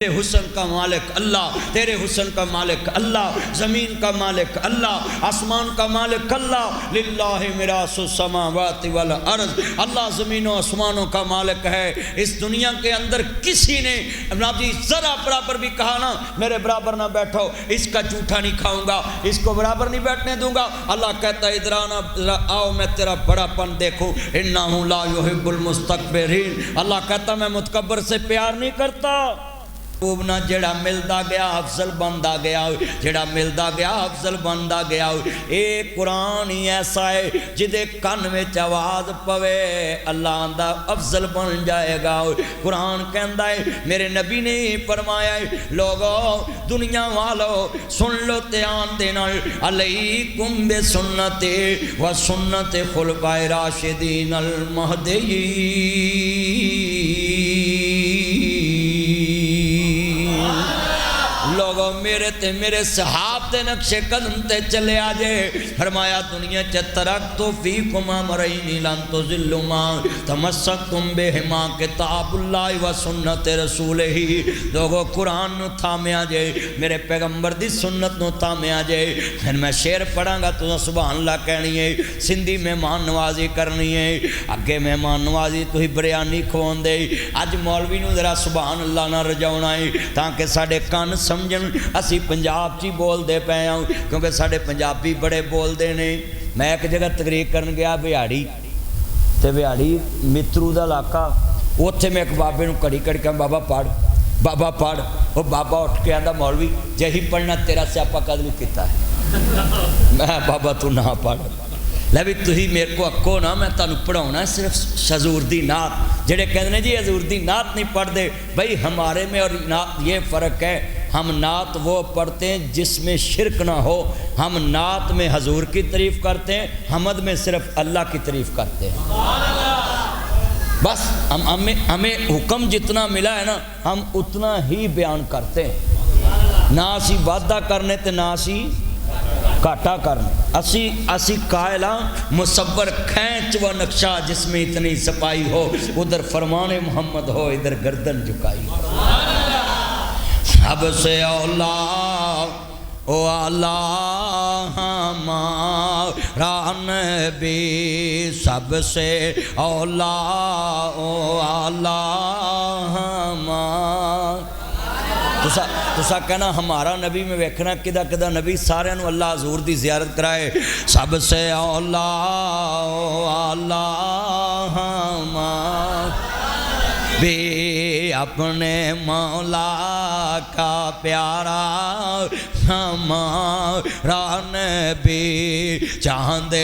تیرے حسن کا مالک اللہ، تیرے حسن کا مالک اللہ، زمین کا مالک اللہ، آسمان کا مالک اللہ، للہ میراث السماوات والارض، اللہ زمین و آسمانوں کا مالک ہے۔ اس دنیا کے اندر کسی نے جی ذرا برابر بھی کہا نا میرے برابر نہ بیٹھو، اس کا جھوٹا نہیں کھاؤں گا، اس کو برابر نہیں بیٹھنے دوں گا۔ اللہ کہتا ہے ادھر آنا، آؤ میں تیرا بڑا پن دیکھوں، انہ لا یحب المستکبرین، اللہ کہتا میں متکبر سے پیار نہیں کرتا۔ نہ جڑا ملدا گیا افضل بندا گیا، جڑا ملدا گیا افضل بندا گیا۔ اے قرآن ہی ایسا ہے جدے کن وچ آواز پوے اللہ آندا افضل بن جائے گا۔ قرآن کہندا ہے میرے نبی نے فرمایا ہے لوگو دنیا والو سن لو دھیان دے نال، علیکم بسنتی و سنت خلفائے راشدین المہدیین۔ لوگو میرے صحاب تے نقش قدم تے چلے آجے۔ فرمایا دنیا چ ترکتو فیکم امرین لن تضلوا ما تمسکتم بہما کتاب اللہ و سنت رسولہ۔ لوگو قرآن نو تھامے آجے، میرے پیغمبر دی سنت نو تھامے آجے۔ پھر میں شعر پڑھاں گا تو سبحان اللہ کہنی ہے، سندھی مہمان نوازی کرنی ہے، اگے مہمان نوازی تو ہی بریانی کھوان دے۔ اج مولوی نو ذرا سبحان اللہ نہ رجاؤنا ہے تاکہ ساڑے کان سمجھن اسی پنجاب چی بول دے پے ہوں، کیونکہ ساڑے پنجابی بڑے بول دے نے۔ میں ایک جگہ تقریر کرن گیا بہاڑی، تے بہاڑی مترو دا علاقہ، اوتھے میں ایک بابے نو کڑی کڑی کہ بابا پڑھ بابا پڑھ، وہ بابا اٹھ کے آندا مولوی جہی پڑھنا تیرا سیاپا قدر کیتا ہے۔ میں بابا تو نہ پڑھ، لے بھی تھی میرے کو اکو نا، میں تانوں پڑھاؤنا ہے صرف حضور دی نعت۔ جڑے کہتے ہیں جی حضور دی نعت نہیں پڑھ دے، بھائی ہمارے میں اور نعت یہ فرق ہے، ہم نعت وہ پڑھتے ہیں جس میں شرک نہ ہو، ہم نعت میں حضور کی تعریف کرتے ہیں، حمد میں صرف اللہ کی تعریف کرتے ہیں۔ بس ہمیں حکم جتنا ملا ہے نا ہم اتنا ہی بیان کرتے ہیں، نہ اسی وعدہ کرنے تے نہ اسی کاٹا کرنا۔ اسی قائلہ مصور کھینچ و نقشہ جس میں اتنی صفائی ہو، ادھر فرمان محمد ہو ادھر گردن جھکائی۔ سب سے اولا او اللہ ہمارا نبی، سب سے اولا او اللہ ہمارا۔ تسا کہنا ہمارا نبی میں ویکھنا کدہ کدہ نبی سارے انو اللہ حضور دی زیارت کرائے۔ سب سے اولا اللہ ہمارا بھی اپنے مولا کا پیارا ہمارا نبی، چاند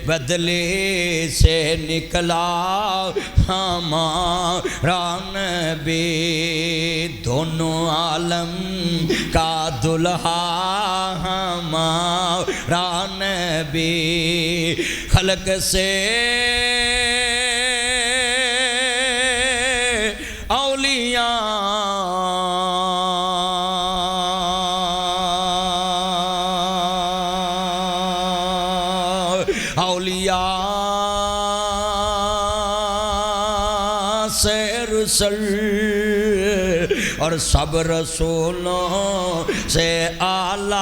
بدلی سے نکلا ہمارا نبی، دونوں عالم کا دلہا ہمارا نبی، خلق سے اولیاء سے رسل اور سب رسولوں سے اعلیٰ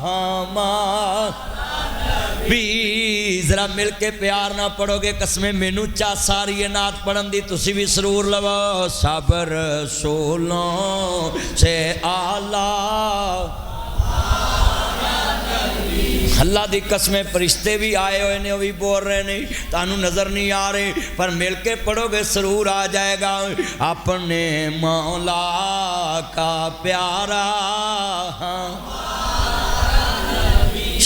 ہمارا بھی۔ ذرا مل کے پیار نہ پڑھو گے قسمیں مینوں چاہ ساری یہ نعت پڑھن دی تسی بھی سرور لو۔ سب رسولوں سے اعلیٰ اللہ دی قسمیں فرشتے بھی آئے ہوئے نے، وہ بھی بول رہے نہیں، تانوں نظر نہیں آ رہے، پر مل کے پڑھو گے سرور آ جائے گا۔ اپنے مولا کا پیارا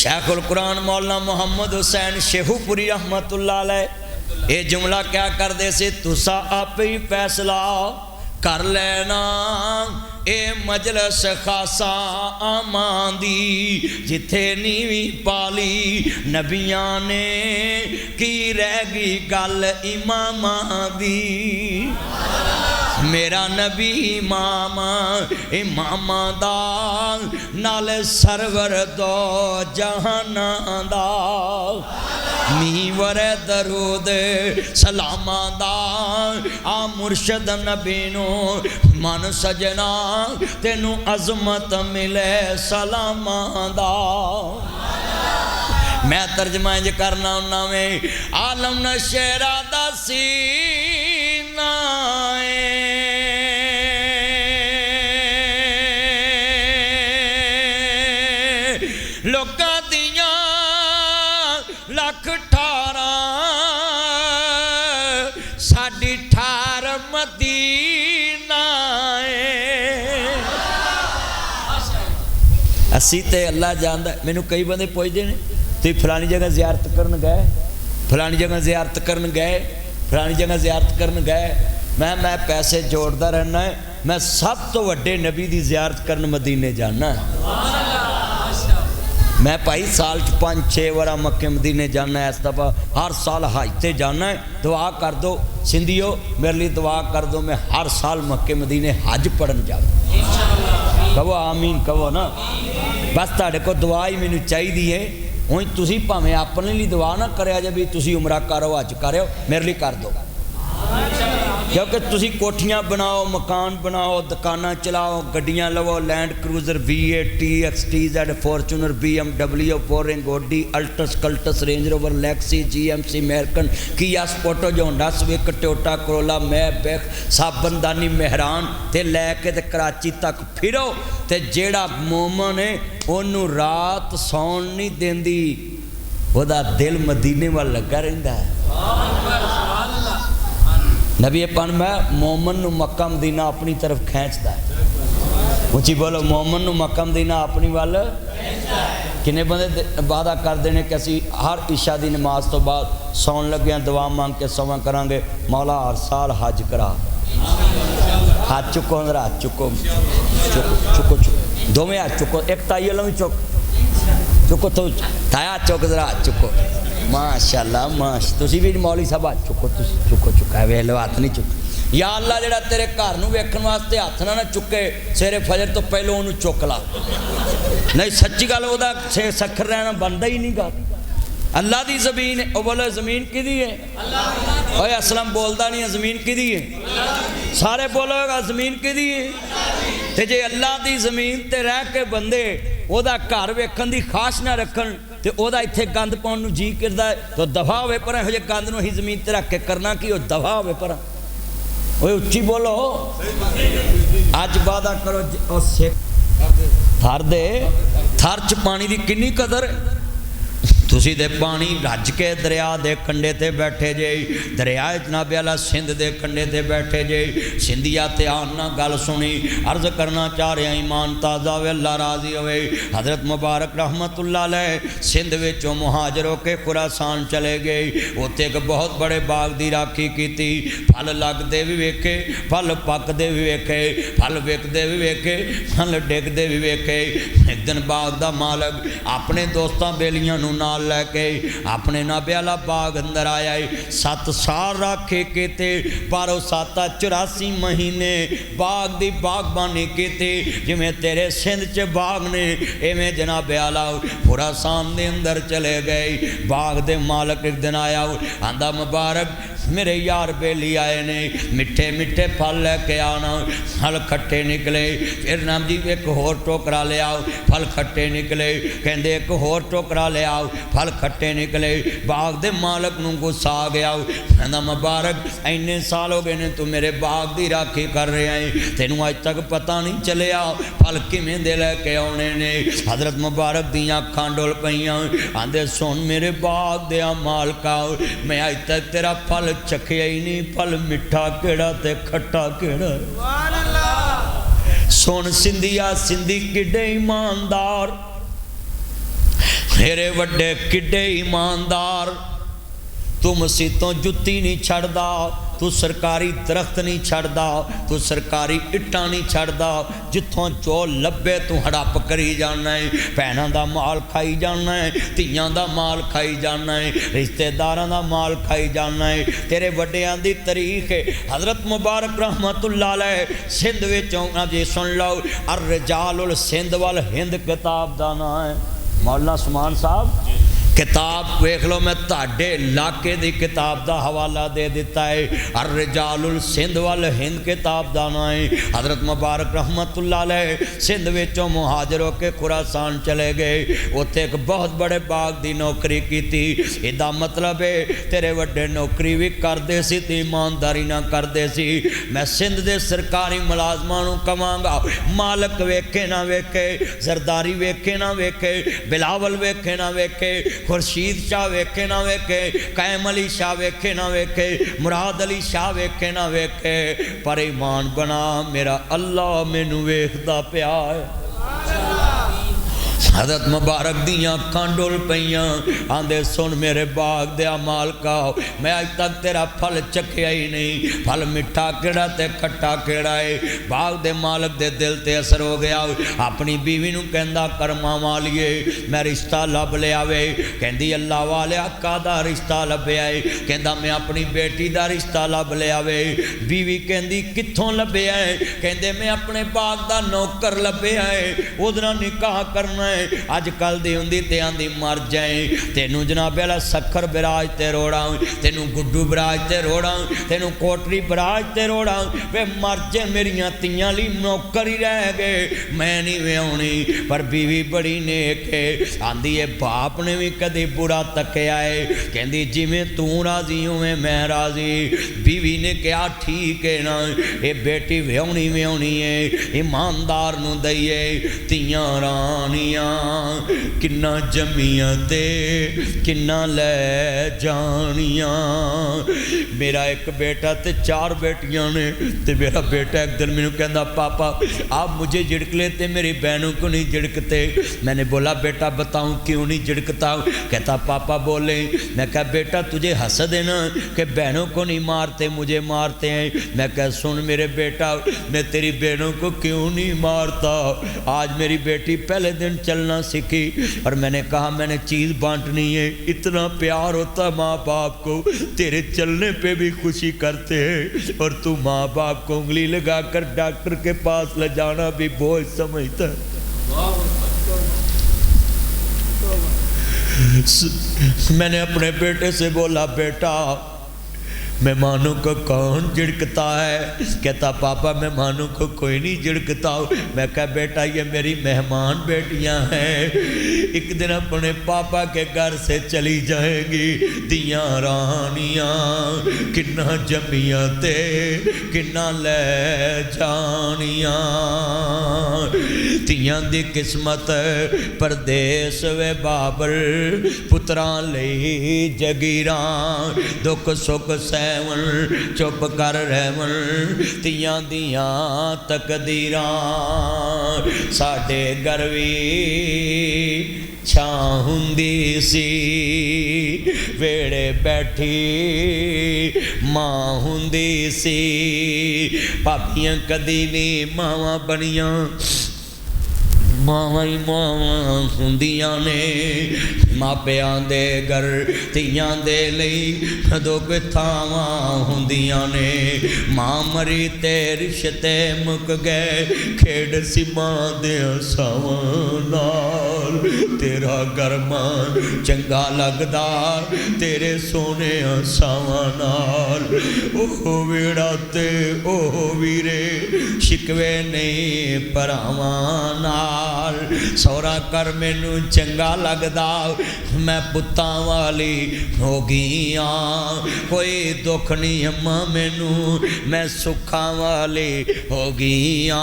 شیخ القرآن مولانا محمد حسین شیخو پوری رحمت اللہ علیہ یہ جملہ کیا کر دے سے، تسا آپ ہی فیصلہ کر لینا، اے مجلس خاصا آمان دی، جتھے نیوی پالی نبیاں نے کی رہ گی گل اماماں دی۔ میرا نبی امام دا نال سرور دو جہان دا۔ میور درود سلاما دا آ مرشد نبی نو من سجنا تینو عظمت ملے سلاما دا میں ترجمہ انج کرنا ہونا میں عالم نشیرہ دا سینہ لوکا دیاں لکھ ٹھارا ساڑھی ٹھار مدینہ اسی تے اللہ جاندہ میں نے کئی بندے پوچھ دینے تو فلانی جگہ زیارت کرن گئے فلانی جگہ زیارت کرن گئے فلانی جگہ زیارت کرن گئے میں پیسے جوڑتا رہنا ہے میں سب تو وڈے نبی دی زیارت کرن مدینے جانا ہے میں پائی سال 5-6 وارا مکہ مدینے جانا ہے اس دفعہ ہر سال حج تے جانا ہے دعا کر دو سندھیو میرے لیے دعا کر دو میں ہر سال مکہ مدینے حج پڑھن جاؤں کہو آمین کہو نا بس تاڑے کو دعا ہی میں نے چاہی دی ہے ہوں تسی پاویں اپنے لیے دعا نہ کریا جے بھی تسی عمرہ کرو حج کرو میرے لیے کر دو کیونکہ تسی کوٹھیاں بناؤ مکان بناؤ دکانہ چلاؤ گڈیاں لو land cruiser V8 TXT Fortuner BMW فورنگ Audi Altis Cultus Range Rover Lexus GMC میرکن کیا سپورٹو جو ہونڈا سویک ٹوٹا کرولا میں بیک سابندانی مہران تے لے کے تے کراچی تک پھرو تے جیڑا مومن ہے انہوں رات سون نہیں دین دی وہ دا دل مدینے وال لگا رہندا ہے نبی پان میں مومن نو مکہ مدینہ اپنی طرف کھینچتا ہے اونچی بولو مومن نو مکہ مدینہ اپنی وال کنے بندے وعدہ کر دینے کہ اسی ہر عشاء دی نماز تو بعد سون لگیاں دعا مانگ کے سواں کران گے مولا ہر سال حج کرا ہاتھ چکو اندر ہاتھ چکو چکو دو میں ہاتھ چکو ایک تائی علم چکو تو تایا چوک ذرا ہاتھ چکو ماشاءاللہ ماشاءاللہ تسی بھی مولوی صاحب ہاتھ چکو چکا ہے ویلو ہاتھ نہیں چکا یا اللہ جڑا تیرے گھر نو ویکھن واسطے ہاتھ نہ چکے سویرے فجر تو پہلو انہوں چک لا نہیں سچی گل وہ سکھر رہنا بنتا ہی نہیں گا اللہ دی زمین ہے وہ بولے زمین کی دی ہے اوہ اسلام بولدا نہیں ہے زمین کی دی ہے سارے بولو گا زمین کی دی ہے تے جے اللہ دی زمین تے رہ کے بندے وہ دا گھر ویکھن دی خواہش نہ رکھن تے او دا ایتھے گند پاؤن نو جی کردا ہے تو دفع ہوئے پر ہے گند نو ہی زمین تے رکھ کے کرنا کی وہ دفع ہوئے پر اوہ اچھی بولو آج وعدہ کرو او سیک تھار دے تھار چ پانی دی کنی قدر ہے تسی دے پانی رج کے دریا دے کنڈے تے بیٹھے جے دریا جناب والا سندھ دے کنڈے تے بیٹھے جے سندھیا تے آنا گل سنی عرض کرنا چاہ رہے ہیں ایمان تازہ ہوئے اللہ راضی ہوئے حضرت مبارک رحمت اللہ علیہ سندھ وچوں مہاجروں کے خراسان چلے گئے ہوتے ایک بہت بڑے باغ دی راکھی کی تھی پھل لگ دے بھی ویکھے پھل پک دے بھی ویکھے پھل وک دے بھی ویکھے پھل ڈگ دے بھی ویکھے ایک دن باغ دا مالک اپنے دوستاں بیلیاں نو نال لے کے اپنے نبی والا باغ اندر آیا ہے 7 سال رکھے کیتے 1284 مہینے باغ دی باغبانی کیتے جویں تیرے سندھ چ باغ نے ایویں جناب والا خراسان دے اندر چلے گئے باغ دے مالک ایک دن آیا آندا مبارک میرے یار بیلی آئے نے مٹھے مٹھے پھل لے کے آنا پھل کھٹے نکلے پھر نام جی ایک ہور ٹوکرا لے آؤ پھل کھٹے نکلے کہندے ایک ہور ٹوکرا لے آؤ پھل کھٹے نکلے باغ دے مالک نوں غصہ آ گیا کہندا مبارک اینے سال ہو گئے نے تو میرے باغ دی راکھی کر رہے ہیں تینوں اج تک پتہ نہیں چلیا پھل کیویں دے لے کے آنے نے حضرت مبارک دیاں اکھاں ڈول پئیاں آندے سن میرے باغ دے مالکا میں اج تک تیرا پھل چکھیا ہی نہیں پھل مٹھا کیڑا تے کھٹا کیڑا سن سندھیا سندھی کڈے ایماندار میرے وڈے کڈے ایماندار تو مسیتوں جتی نہیں چھڑ دا تو سرکاری درخت نہیں چھڑ دا تو سرکاری اٹھا نہیں چھڑ دا جتھوں چو لبے تو ہڑپ کری جانا ہے پہنہ دا مال کھائی جانا ہے تیاں دا مال کھائی جانا ہے رشتہ داران دا مال کھائی جانا ہے تیرے وڈیاں دی تاریخ ہے حضرت مبارک رحمت اللہ علیہ سندھ وچوں جی سن لو الرجال السندھ والہند کتاب دانا ہے مولانا سمان صاحب کتاب ویکھ لو میں تہاڈے علاقے دی کتاب دا حوالہ دے دیتا ہے الرجال السندھ والہند کتاب دا نام ہے حضرت مبارک رحمت اللہ علیہ سندھ وچوں مہاجر ہو کے خراسان چلے گئے اوتھے ایک بہت بڑے باغ دی نوکری کیتی ادا مطلب ہے تیرے وڈے نوکری بھی کردے سی تے ایمانداری نہ کردے سی میں سندھ دے سرکاری ملازماں نوں کہاں گا مالک ویکھے نہ ویکھے زرداری ویکھے نہ ویکھے بلاول ویکھے نہ ویکھے خورشید شاہ ویکھے نہ ویکھے قائم علی شاہ ویکھے نہ ویکھے مراد علی شاہ ویکھے نہ ویکھے پر ایمان بنا میرا اللہ مینوں ویکھدا پیا ہے حضرت مبارک دیاں کانڈول پئیاں آندے سن میرے باغ دیا مالکا میں آج تک تیرا پھل چکھیا ہی نہیں پھل مٹھا کیڑا تے کھٹا کیڑا ہے باغ دے مالک دے دل تے اثر ہو گیا اپنی بیوی نوں کہندا کرما والیے میں رشتہ لب لے آوے کہندی اللہ والے آقا دا رشتہ لبیا ہے کہندا میں اپنی بیٹی دا رشتہ لب لے آوے بیوی کہندی کتھوں لبیا ہے کہندے میں اپنے باغ دا نوکر لبیا ہے اودرا نکاح کرنا ہے آج کل دی ہوندی تے آندی مر جائیں تینوں جناب والا سکھر براج تے روڑا تینوں گڈو براج تے روڑا تینوں کوٹری براج تے روڑا وے مر جے میریاں تیاں لی نوکر ہی رہ گئے میں نہیں ویاونی پر بیوی بڑی نیک ہے آندی ہے باپ نے بھی کدی برا تکیا ہے کہندی جویں تو راضی ہوئے میں راضی بیوی نے کہا ٹھیک ہے نا اے بیٹی ویاونی ہے ایماندار نوں دئیے تیاں رانیاں کنا جمیاں تے کنا لے جانیاں میرا ایک بیٹا تے 4 بیٹیاں نے تے میرا بیٹا ایک دن میں کہندا پاپا آپ مجھے جھڑک لیتے میری بہنوں کو نہیں جھڑکتے میں نے بولا بیٹا بتاؤں کیوں نہیں جھڑکتا کہتا پاپا بولے میں کہا بیٹا تجھے حسد ہے نا کہ بہنوں کو نہیں مارتے مجھے مارتے ہیں میں کہا سن میرے بیٹا میں تیری بہنوں کو کیوں نہیں مارتا آج میری بیٹی پہلے دن چلنا سیکھی اور میں نے کہا میں نے چیز بانٹنی ہے اتنا پیار ہوتا ماں باپ کو تیرے چلنے پہ بھی خوشی کرتے ہیں اور تو ماں باپ کو انگلی لگا کر ڈاکٹر کے پاس لے جانا بھی بوجھ سمجھتا ہے میں نے اپنے بیٹے سے بولا بیٹا مہمانوں کو کون جھڑکتا ہے کہتا پاپا مہمانوں کو کوئی نہیں جھڑکتا میں کہا بیٹا یہ میری مہمان بیٹیاں ہیں ایک دن اپنے پاپا کے گھر سے چلی جائیں گی دیاں رانیاں کنا جمیاں تے کنا لے جانیاں تیاں دی قسمت پردیس وے بابر پتران لئی جگیراں دکھ سکھ چپ کر رہون تیاں دیاں تقدیراں ساڈے گھر وی چھاں ہوندی سی ویڑے بیٹھی ماں ہوندی سی پاپیاں کدی نہیں ماواں بنیاں ماواں ہی ماواں ہوندیاں نے ماپیاں دے گھر تیاں دے لئی دکھ تھاواں ہوندیاں نے ماں مری تے رشتے مک گئے کھیڑ سی ماں دے ساواں نال تیرا گھر ماں چنگا لگدا تیرے سونے ساواں نال اوہ ویڑا تے اوہ ویرے شکوے نہیں پراواں نال سورا کر مینوں چنگا لگدا میں پتاں والی ہو گیاں کوئی دکھ نہیں اماں مینوں میں سکھاں والی ہو گیاں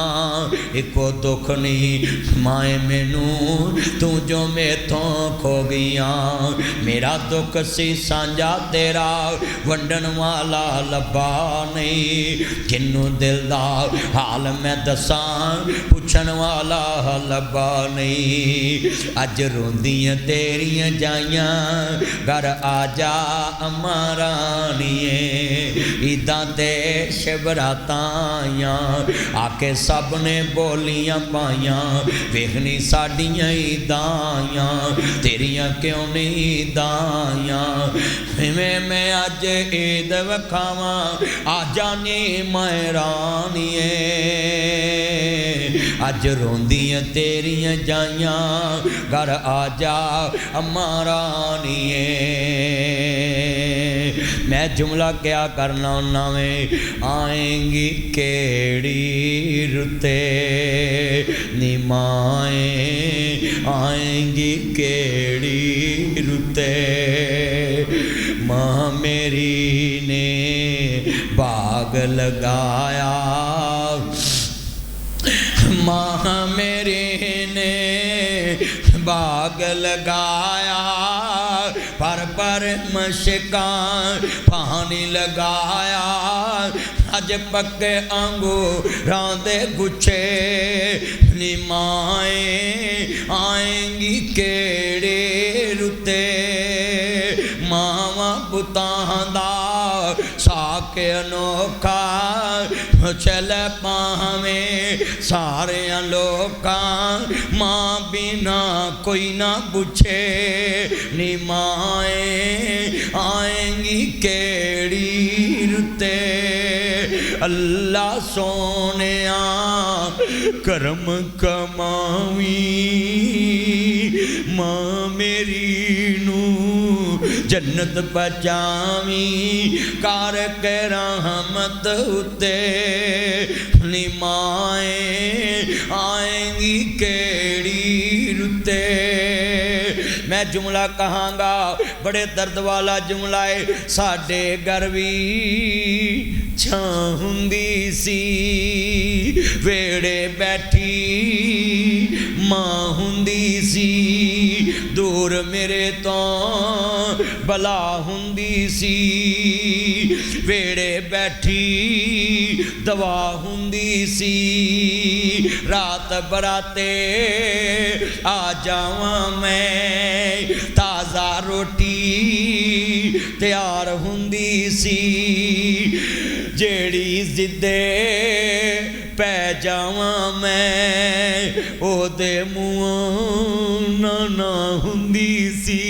ایکو دکھ نہیں مائیں مینوں تو جو میتھوں کھو گیاں میرا دکھ سی سانجا تیرا ونڈن والا لبا نہیں کنوں دل دا حال میں دساں پوچھن والا لبا نہیں اج روندیاں تیریاں جائیاں گھر آجا اماں رانیے عیداں تے شبراتاں آئیاں آکے سب نے بولیاں پائیاں ویکھنی ساڈیاں عیداں آئیاں تیریاں کیوں نہیں عیداں آئیاں میں اج عید وکھاواں آ جانی میں رانیے اج روندیاں تیریاں جائیاں گھر آ جا اماں رانیے میں جملہ کیا کرنا ہونا میں آئیں گی کیڑی رتے نیمائیں آئیں گی کیڑی رتے ماں میری نے باغ لگایا ماں میری نے باغ لگایا پر مشکاں پانی لگایا اج پکے انگوراں دے گچھے نیمائیں آئیں گی کیڑے رتے ماواں بتاں دا ساک انوکھا چل پاویں سارے لوکاں ماں بنا کوئی نہ بچھے نیمائیں آئیں گی کیڑی رتے اللہ سونیا کرم کماویں ماں میری نو جنت بچاویں کار کے رحمت ہوتے نیمائیں آئیں گی کیڑی رتے میں جملہ کہاں گا بڑے درد والا جملہ ہے ساڈے گھر وی چھاں ہوندی سی ویڑے بیٹھی ماں ہوندی سی دور میرے تو بلا ہوندی سی ویڑے بیٹھی دوا ہوندی سی رات براتے آ جاواں میں تازہ روٹی تیار ہوندی سی جیڑی زدے پہ جاواں میں او دے منہ نہ ہوندی سی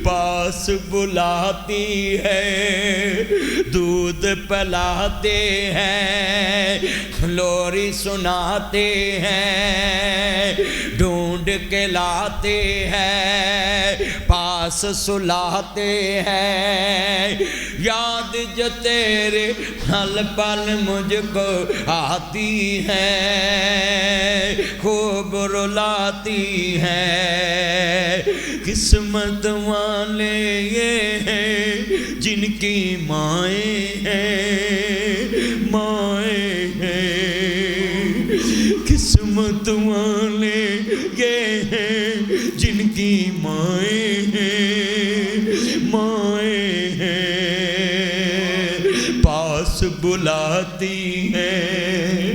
پاس بلاتی ہے دودھ پلاتے ہیں لوری سناتے ہیں ڈھونڈ کے لاتے ہیں پاس سلاتے ہیں یاد جو تیرے ہل پل مجھ کو آتی ہے خوب رلاتی ہے قسمت والے یہ ہیں جن کی مائیں ہیں مائیں ہیں قسمت والے یہ ہیں جن کی مائیں ہیں مائیں ہیں پاس بلاتی ہیں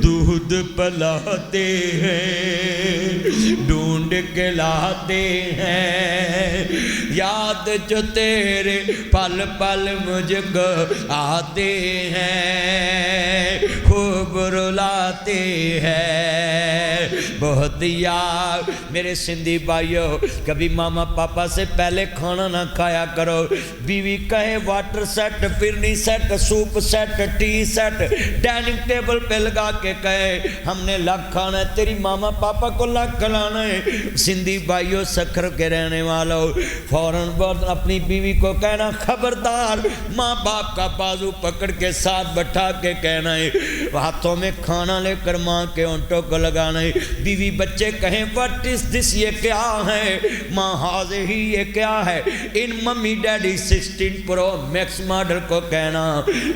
دودھ پلاتے ہیں ڈھونڈ کے لاتے ہیں یاد جو تیرے پل پل مجھ کو آتے ہیں خوب رلاتے ہیں بہت یار میرے سندھی بھائیو کبھی ماما پاپا سے پہلے کھانا نہ کھایا کرو بیوی کہے water set phirni set soup set tea set dining table پہ لگا کے کہے ہم نے لگ کھانا ہے تیری ماما پاپا کو لگ کھلانا ہے سندھی بھائیو سکھر کے رہنے والوں فوراً اپنی بیوی کو کہنا خبردار ماں باپ کا بازو پکڑ کے ساتھ بٹھا کے کہنا ہے ہاتھوں میں کھانا لے کر ماں کے اونٹوں کو لگانا ہے بیوی بچے کہیں what is this یہ کیا ہے ماں حاضر ہی یہ کیا ہے ان ممی ڈیڈی 16 پرو میکس ماڈل کو کہنا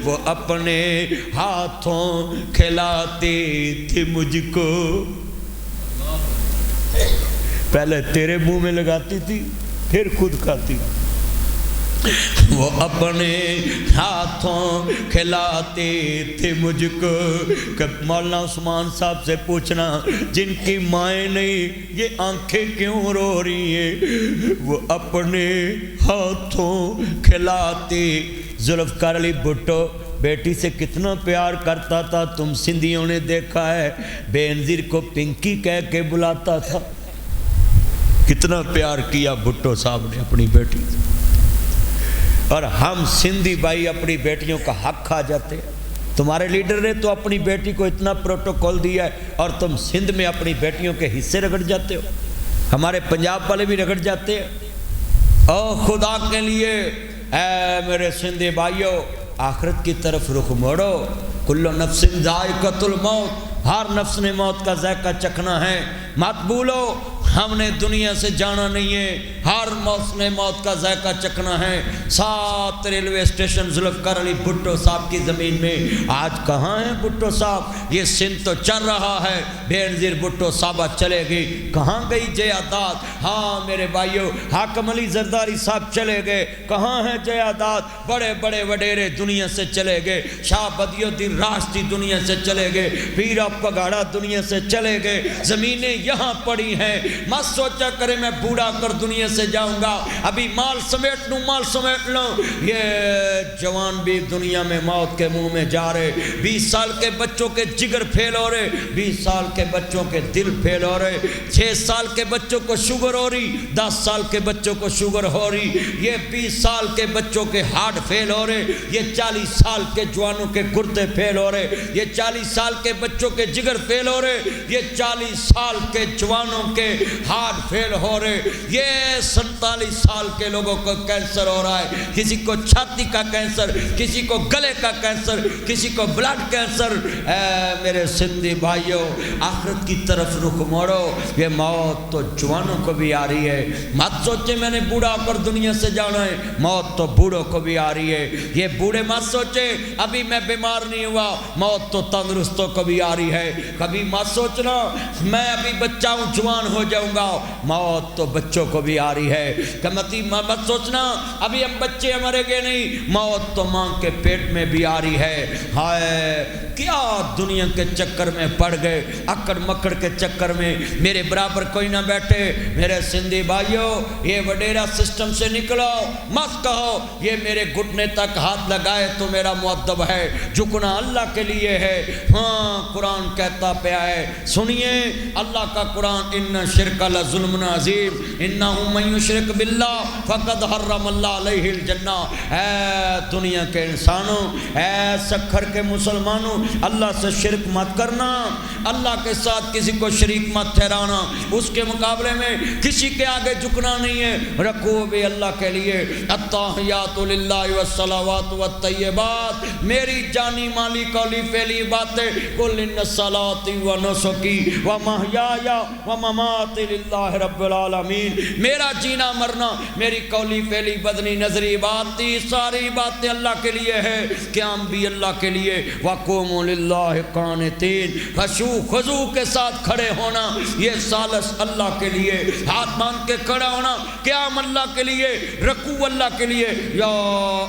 وہ اپنے ہاتھوں کھلاتے تھے مجھ کو پہلے تیرے منہ میں لگاتی تھی پھر خود کھاتی وہ اپنے ہاتھوں کھلاتے تھے مجھ کو مولانا عثمان صاحب سے پوچھنا جن کی مائیں نہیں یہ آنکھیں کیوں رو رہی ہیں وہ اپنے ہاتھوں کھلاتے ذوالفقار علی بھٹو بیٹی سے کتنا پیار کرتا تھا تم سندھیوں نے دیکھا ہے بے نظیر کو پنکی کہہ کے بلاتا تھا کتنا پیار کیا بھٹو صاحب نے اپنی بیٹی سے اور ہم سندھی بھائی اپنی بیٹیوں کا حق کھا جاتے ہیں تمہارے لیڈر نے تو اپنی بیٹی کو اتنا پروٹوکول دیا ہے اور تم سندھ میں اپنی بیٹیوں کے حصے رگڑ جاتے ہو. ہمارے پنجاب والے بھی رگڑ جاتے ہیں. او خدا کے لیے اے میرے سندھی بھائیو، آخرت کی طرف رخ موڑو. کل نفس ذائقۃ الموت، ہر نفس نے موت کا ذائقہ چکھنا ہے. مت بھولو ہم نے دنیا سے جانا نہیں ہے، ہر نفس نے موت کا ذائقہ چکھنا ہے. 7 ریلوے اسٹیشن ذوالفقار علی بھٹو صاحب کی زمین میں آج کہاں ہیں بھٹو صاحب؟ یہ سندھ تو چل رہا ہے، بے نظیر بھٹو صاحبہ چلے گئی. کہاں گئی جیاداد؟ ہاں میرے بھائیو، حاکم علی زرداری صاحب چلے گئے. کہاں ہیں جیاداد؟ بڑے بڑے وڈیرے دنیا سے چلے گئے. شاہ بدی الدین راشدی دنیا سے چلے گئے. پیر پگاڑا دنیا سے چلے گئے. زمینیں یہاں پڑی ہیں. مت سوچا کرے میں بوڑھا کر دنیا سے جاؤں گا، ابھی مال سمیٹ لوں، مال سمیٹ لوں. یہ جوان بھی دنیا میں موت کے منہ میں جا رہے. 20 سال کے بچوں کے جگر پھیل ہو رہے، 20 سال کے بچوں کے دل پھیل ہو رہے. 6 سال کے بچوں کو شوگر ہو رہی، 10 سال کے بچوں کو شوگر ہو رہی. یہ 20 سال کے بچوں کے ہارٹ فیل ہو رہے. یہ 40 سال کے جوانوں کے گردے فیل ہو رہے. یہ 40 سال کے بچوں کے جگر فیل ہو رہے. یہ 40 سال کے جوانوں کے ہارٹ فیل ہو رہے. یہ 47 سال کے لوگوں کو کینسر ہو رہا ہے. کسی کو چھاتی کا کینسر، کسی کو گلے کا کینسر، کسی کو بلڈ کینسر. اے میرے سندھی بھائیوں، آخرت کی طرف رخ موڑو. یہ موت تو جوانوں کو بھی آ رہی ہے. مت سوچے میں نے بوڑھا پر دنیا سے جانا ہے، موت تو بوڑھوں کو بھی آ رہی ہے. یہ بوڑھے مت سوچے ابھی میں بیمار نہیں ہوا، موت تو تندرستوں کو بھی آ رہی ہے. کبھی مت سوچنا میں ابھی بچہ ہوں جوان ہو جاؤں گا، موت تو بچوں کو بھی آ رہی ہے. مت سوچنا ابھی ہم بچے مرے گے نہیں، موت تو ماں کے پیٹ میں بھی آ رہی ہے. ہائے کیا دنیا کے چکر میں پڑ گئے، اکڑ مکڑ کے چکر میں. میرے برابر کوئی نہ بیٹھے. میرے سندھی بھائیوں، یہ وڈیرا سسٹم سے نکلو. مت کہو یہ میرے گھٹنے تک ہاتھ لگائے تو میرا مؤدب ہے. جھکنا اللہ کے لیے ہے. ہاں قرآن کہتا پیا ہے، سنیے اللہ کا قرآن، ان شرک لظلم عظیم انہ من یشرک باللہ فقد حرم اللہ علیہ الجنہ. اے دنیا کے انسانوں، اے سکھر کے مسلمانوں، اللہ سے شرک مت کرنا، اللہ کے ساتھ کسی کو شریک مت ٹھہرانا. اس کے مقابلے میں کسی کے آگے جھکنا نہیں ہے. رکوع بھی اللہ کے لیے. التحیات للہ والصلوات والطیبات، میری جانی مالی قولی فعلی باتیں. قل ان صلاتی و نسکی و محیای و مماتی للہ رب العالمین. میرا جینا مرنا، میری قولی فعلی بدنی نظری باتی، ساری باتیں اللہ کے لیے ہے. قیام بھی اللہ کے لیے. وقوموا للہ قانتین، خضوع کے ساتھ کھڑے ہونا یہ ثالث اللہ کے لیے. ہاتھ باندھ کے کھڑا ہونا قیام اللہ کے لیے، رکوع اللہ کے لیے. یا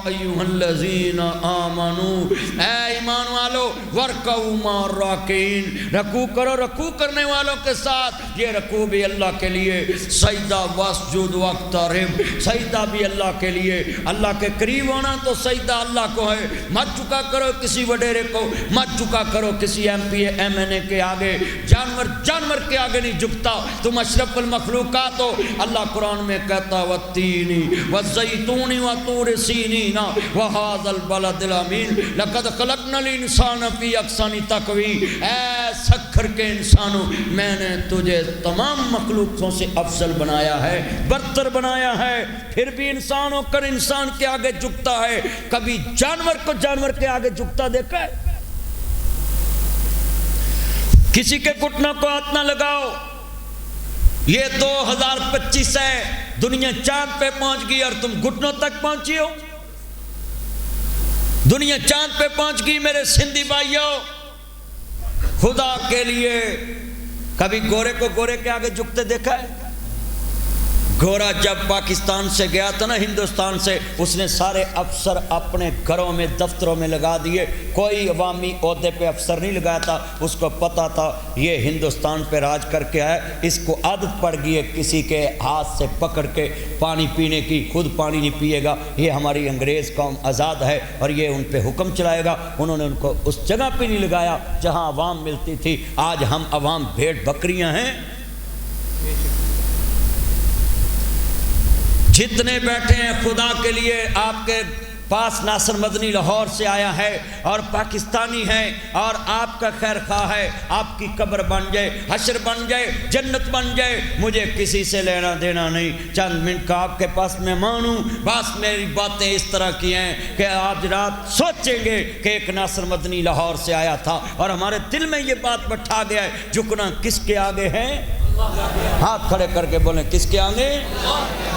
ایھا الذین آمنوا، اے ایمان والو، ورکعوا مع الراکعین، رکوع کرو رکوع کرنے والوں کے ساتھ. یہ رکوع بھی اللہ کے لیے. سجدہ واسجد واقترب، سجدہ بھی اللہ کے لیے. اللہ کے قریب ہونا تو سجدہ اللہ کو ہے. مت جھکا کرو کسی وڈیرے کو، مت جھکا کرو کسی M P A M N A کے آگے. جانور کے آگے نہیں جھکتا. تم اشرف المخلوقات ہو. اللہ قرآن میں کہتا والتین والزیتون وطور سینین وہذا البلد الامین لقد خلقنا الانسان فی احسن تقویم. اے سکھر کے انسانوں، میں نے تجھے تمام مخلوقوں سے افضل بنایا ہے، برتر بنایا ہے. پھر بھی انسان ہو کر انسان کے آگے جھکتا ہے. کبھی جانور کو جانور کے آگے جھکتا دیکھا ہے؟ کسی کے گھٹنوں کو ہاتھ نہ لگاؤ. یہ 2025 ہے، دنیا چاند پہ پہنچ گئی اور تم گھٹنوں تک پہنچی ہو. دنیا چاند پہ پہنچ گئی میرے سندھی بھائیوں. خدا کے لیے کبھی گورے کو گورے کے آگے جھکتے دیکھا ہے؟ گورا جب پاکستان سے گیا تھا نا ہندوستان سے، اس نے سارے افسر اپنے گھروں میں دفتروں میں لگا دیے. کوئی عوامی عہدے پہ افسر نہیں لگایا تھا. اس کو پتا تھا یہ ہندوستان پہ راج کر کے آئے، اس کو عادت پڑ گئی ہے کسی کے ہاتھ سے پکڑ کے پانی پینے کی. خود پانی نہیں پیے گا. یہ ہماری انگریز قوم آزاد ہے اور یہ ان پہ حکم چلائے گا. انہوں نے ان کو اس جگہ پہ نہیں لگایا جہاں عوام ملتی تھی. آج ہم عوام بھیڑ بکریاں ہیں. جتنے بیٹھے ہیں خدا کے لیے آپ کے پاس ناصر مدنی لاہور سے آیا ہے اور پاکستانی ہے اور آپ کا خیر خواہ ہے، آپ کی قبر بن جائے، حشر بن جائے، جنت بن جائے، مجھے کسی سے لینا دینا نہیں، چند منٹ کا آپ کے پاس مہمان ہوں، بس میری باتیں اس طرح کی ہیں کہ آپ رات سوچیں گے کہ ایک ناصر مدنی لاہور سے آیا تھا اور ہمارے دل میں یہ بات بٹھا گیا ہے، جھکنا کس کے آگے ہے؟ ہاتھ کھڑے کر کے بولیں کس کے آگے؟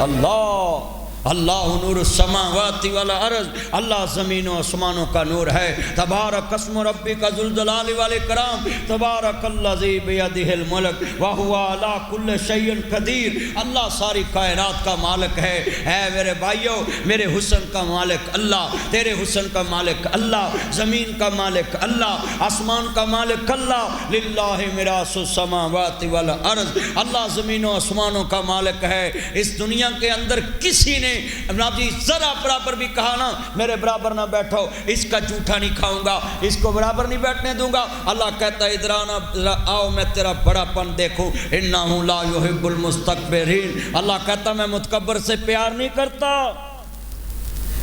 اللہ۔ اللہ نور السماوات والارض، اللہ زمین و آسمانوں کا نور ہے۔ تبارک اسم ربک ذو الجلال والاکرام، تبارک الذی بیدہ الملک وہو علی کل شیء قدیر۔ اللہ ساری کائنات کا مالک ہے۔ اے میرے بھائیوں، میرے حسن کا مالک اللہ، تیرے حسن کا مالک اللہ، زمین کا مالک اللہ، آسمان کا مالک اللہ۔ للہ میراث السماوات والارض، اللہ زمین و آسمانوں کا مالک ہے۔ اس دنیا کے اندر کسی نے نا جی ذرا برابر بھی کہا نا میرے برابر نہ بیٹھو، اس کا جھوٹا نہیں کھاؤں گا، اس کو برابر نہیں بیٹھنے دوں گا۔ اللہ کہتا ہے ادھر آنا، آؤ میں تیرا بڑا پن دیکھوں۔ انہ لا یحب المستکبرین، اللہ کہتا میں متکبر سے پیار نہیں کرتا،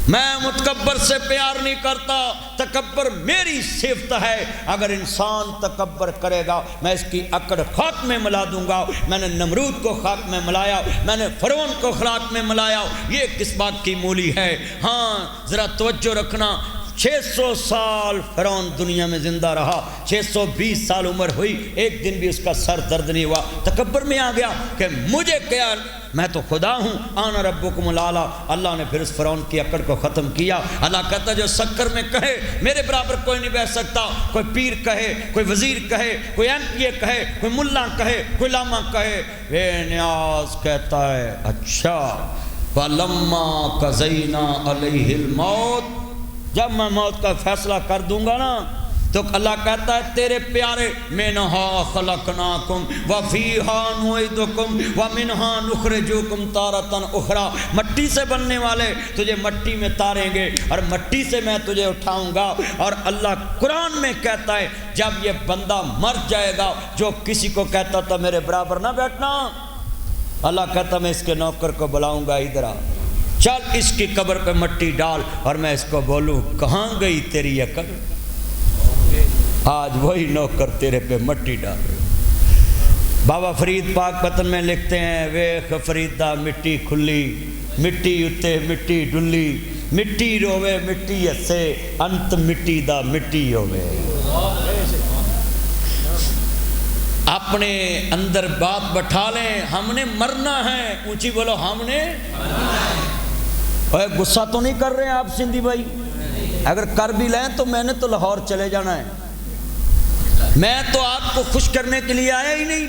میں متکبر سے پیار نہیں کرتا، تکبر میری صفت ہے۔ اگر انسان تکبر کرے گا میں اس کی اکڑ خاک میں ملا دوں گا۔ میں نے نمرود کو خاک میں ملایا، میں نے فرعون کو خاک میں ملایا، یہ کس بات کی مولی ہے؟ ہاں ذرا توجہ رکھنا، 600 سال فرعون دنیا میں زندہ رہا، 620 سال عمر ہوئی، ایک دن بھی اس کا سر درد نہیں ہوا۔ تکبر میں آ گیا کہ مجھے کیا، میں تو خدا ہوں، آنا ربکم الاعلی۔ اللہ نے پھر اس فرعون کی اکڑ کو ختم کیا۔ اللہ کہتا جو سکر میں کہے میرے برابر کوئی نہیں بیٹھ سکتا، کوئی پیر کہے، کوئی وزیر کہے، کوئی ایم پی اے کہے، کوئی ملا کہے، کوئی لاما کہے، بے نیاز کہتا ہے اچھا فَلَمَّا قَضَيْنَا عَلَيْهِ الْمَوْتِ، جب میں موت کا فیصلہ کر دوں گا نا تو اللہ کہتا ہے تیرے پیارے مِنْهَا خَلَقْنَاكُمْ وَفِيهَا نُعِيدُكُمْ وَمِنْهَا نُخْرِجُكُمْ تَارَةً أُخْرَى، مٹی سے بننے والے تجھے مٹی میں تاریں گے اور مٹی سے میں تجھے اٹھاؤں گا۔ اور اللہ قرآن میں کہتا ہے جب یہ بندہ مر جائے گا جو کسی کو کہتا تھا میرے برابر نہ بیٹھنا، اللہ کہتا میں اس کے نوکر کو بلاؤں گا، ادھر آ، چل اس کی قبر پہ مٹی ڈال، اور میں اس کو بولوں کہاں گئی تیری عقل؟ آج وہی نوکر تیرے پہ مٹی ڈال رہے۔ بابا فرید پاک پتن میں لکھتے ہیں ویخ فریدہ مٹی کھلی، مٹی اتے مٹی ڈلی، مٹی روے مٹی ہسے، انت مٹی دا مٹی ہوئے۔ اپنے اندر بات بٹھا لیں، ہم نے مرنا ہے، اونچی بولو ہم نے مرنا ہے۔ اور غصہ تو نہیں کر رہے ہیں آپ سندھی بھائی؟ اگر کر بھی لیں تو میں نے تو لاہور چلے جانا ہے، میں تو آپ کو خوش کرنے کے لیے آیا ہی نہیں،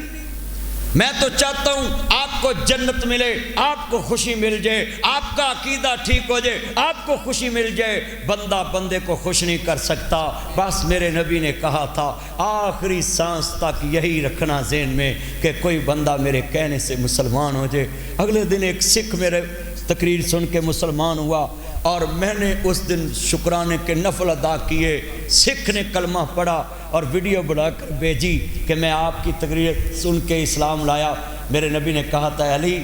میں تو چاہتا ہوں آپ کو جنت ملے، آپ کو خوشی مل جائے، آپ کا عقیدہ ٹھیک ہو جائے، آپ کو خوشی مل جائے۔ بندہ بندے کو خوش نہیں کر سکتا، بس میرے نبی نے کہا تھا آخری سانس تک یہی رکھنا ذہن میں کہ کوئی بندہ میرے کہنے سے مسلمان ہو جائے۔ اگلے دن ایک سکھ میرے تقریر سن کے مسلمان ہوا اور میں نے اس دن شکرانے کے نفل ادا کیے، سکھ نے کلمہ پڑھا اور ویڈیو بنا کر بھیجی کہ میں آپ کی تقریر سن کے اسلام لایا۔ میرے نبی نے کہا تھا علی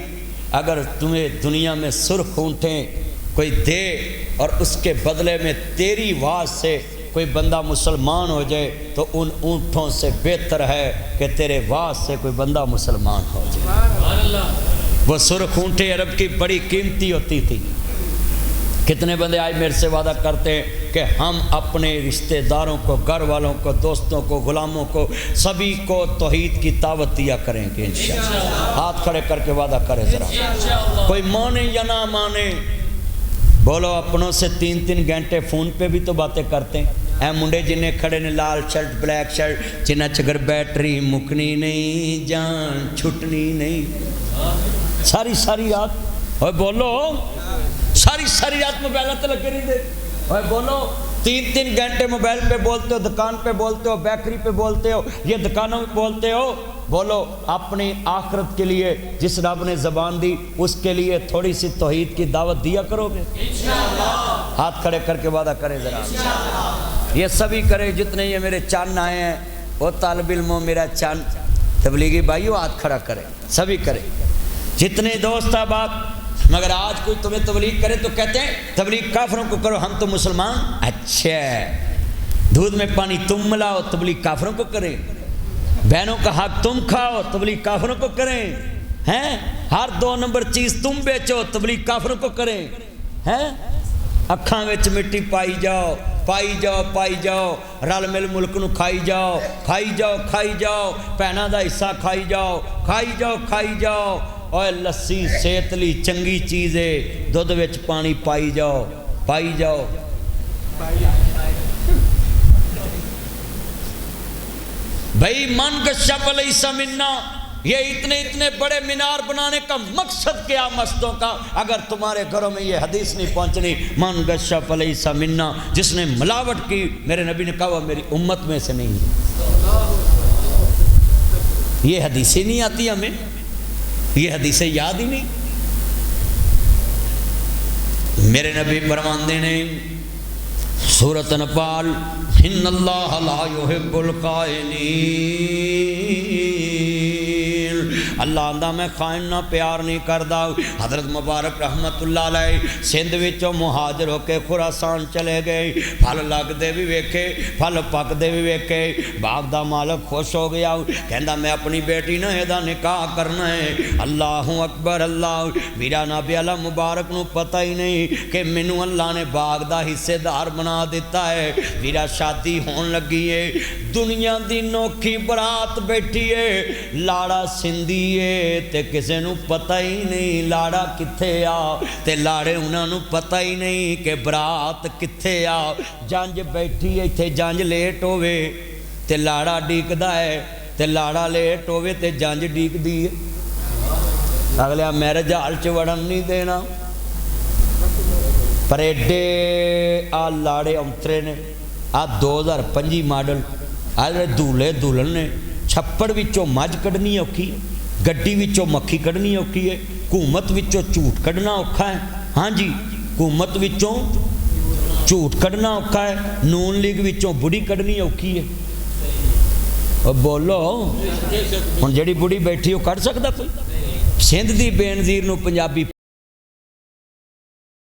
اگر تمہیں دنیا میں سرخ اونٹیں کوئی دے اور اس کے بدلے میں تیری آواز سے کوئی بندہ مسلمان ہو جائے تو ان اونٹوں سے بہتر ہے کہ تیرے آواز سے کوئی بندہ مسلمان ہو جائے۔ وہ سرخ اونٹیں عرب کی بڑی قیمتی ہوتی تھی۔ کتنے بندے آج میرے سے وعدہ کرتے ہیں کہ ہم اپنے رشتہ داروں کو، گھر والوں کو، دوستوں کو، غلاموں کو، سبھی کو توحید کی دعوت دیا کریں گے انشاءاللہ۔ ہاتھ کھڑے کر کے وعدہ کرے ذرا، کوئی مانے یا نہ مانے، بولو اپنوں سے 3 گھنٹے فون پہ بھی تو باتیں کرتے ہیں۔ اے منڈے جنہیں کھڑے نے لال شرٹ بلیک شرٹ، جنہیں چگر بیٹری مکنی نہیں، جان چھٹنی نہیں، ساری رات اور بولو ساری رات موبائل تے لگے رہی دے، اور بولو 3 گھنٹے موبائل پہ بولتے ہو، دکان پہ بولتے ہو، بیکری پہ بولتے ہو، یہ دکانوں میں بولتے ہو۔ بولو اپنی آخرت کے لیے جس رب نے زبان دی اس کے لیے تھوڑی سی توحید کی دعوت دیا کرو گے انشاءاللہ۔ ہاتھ کھڑے کر کے وعدہ کریں ذرا، یہ سبھی کرے جتنے یہ میرے چاند آئے ہیں، وہ طالب علموں میرا چاند تبلیغی بھائیو ہاتھ کھڑا کرے، سبھی کرے، جتنے دوست احباب مگر آج کوئی تمہیں تبلیغ کرے تو کہتے ہیں تبلیغ کافروں کو کرو، ہم تو مسلمان۔ اچھا، دودھ میں پانی تم ملاؤ، تبلیغ کافروں کو کریں، بہنوں کا حق تم کھاؤ، تبلیغ کافروں کو کریں، ہیں ہر 2 نمبر چیز تم بیچو، تبلیغ کافروں کو کریں، ہیں اکھاں وچ مٹی پائی جاؤ، پائی جاؤ، پائی جاؤ، رل مل ملک نو کھائی جاؤ، کھائی جاؤ، کھائی جاؤ، بہناں دا حصہ کھائی جاؤ، کھائی جاؤ، کھائی جاؤ، اوے لسی صحت لی چنگی چیز ہے، دودھ وچ پانی پائی جاؤ، پائی جاؤ۔ بھائی من گشب لیس منا، یہ اتنے بڑے مینار بنانے کا مقصد کیا مستوں کا؟ اگر تمہارے گھروں میں یہ حدیث نہیں پہنچنی من گشب لیس منا، جس نے ملاوٹ کی میرے نبی نے کہا وہ میری امت میں سے نہیں ہے۔ یہ حدیثیں نہیں آتی ہمیں، یہ حدیثیں یاد ہی نہیں۔ میرے نبی فرماندے نے سورۃ انفال، ان اللہ لا یحب الخائنین، اللہ آندہ میں خائن نہ پیار نہیں کردا۔ حضرت مبارک رحمت اللہ علیہ سندھ وچوں مہاجر ہو کے خراسان چلے گئے، پھل لگ دے بھی ویکھے، پھل پک دے بھی ویکھے، باغ دا مالک خوش ہو گیا، کہندا میں اپنی بیٹی نہ دا نکاح کرنا ہے۔ اللہ اکبر اللہ، میرا نبی اللہ مبارک نو پتہ ہی نہیں کہ مینوں اللہ نے باغ دا حصے دار بنا دیتا ہے۔ میرا شادی ہون لگی ہے، دنیا دی نوکھی برات بیٹھی ہے، لاڑا سندھی تے کسے نو پتہ ہی نہیں لاڑا کتھے آ، تے لاڑے انہاں نو پتہ ہی نہیں کہ برات کتھے آ۔ جنج بیٹھی ہے تے جنج لیٹ ہوئے تے لاڑا ڈیکدا ہے، تے لاڑا لیٹ ہوئے تے جنج ڈیک دی ہے، اگلے میرج ہال چ وڑن نہیں دینا۔ پر ایڈے آ لاڑے امترے نے، آ 2025 ماڈل، آ دولے دلہن نے چھپڑ وچوں مجھ کڈنی اوکھی ہے، گڈی وچوں مکھی کڈنی اوکھی ہے، حکومت وچوں جھوٹ کڈنا اوکھا ہے۔ ہاں جی، حکومت وچوں جھوٹ کڈنا اوکھا ہے، نون لیگ وچوں بڑی کڈنی اوکھی ہے۔ اور بولو ہن جڑی بڑی بیٹھی وہ کڈ سکدا کوئی؟ سندھ دی بے نظیر نو پنجابی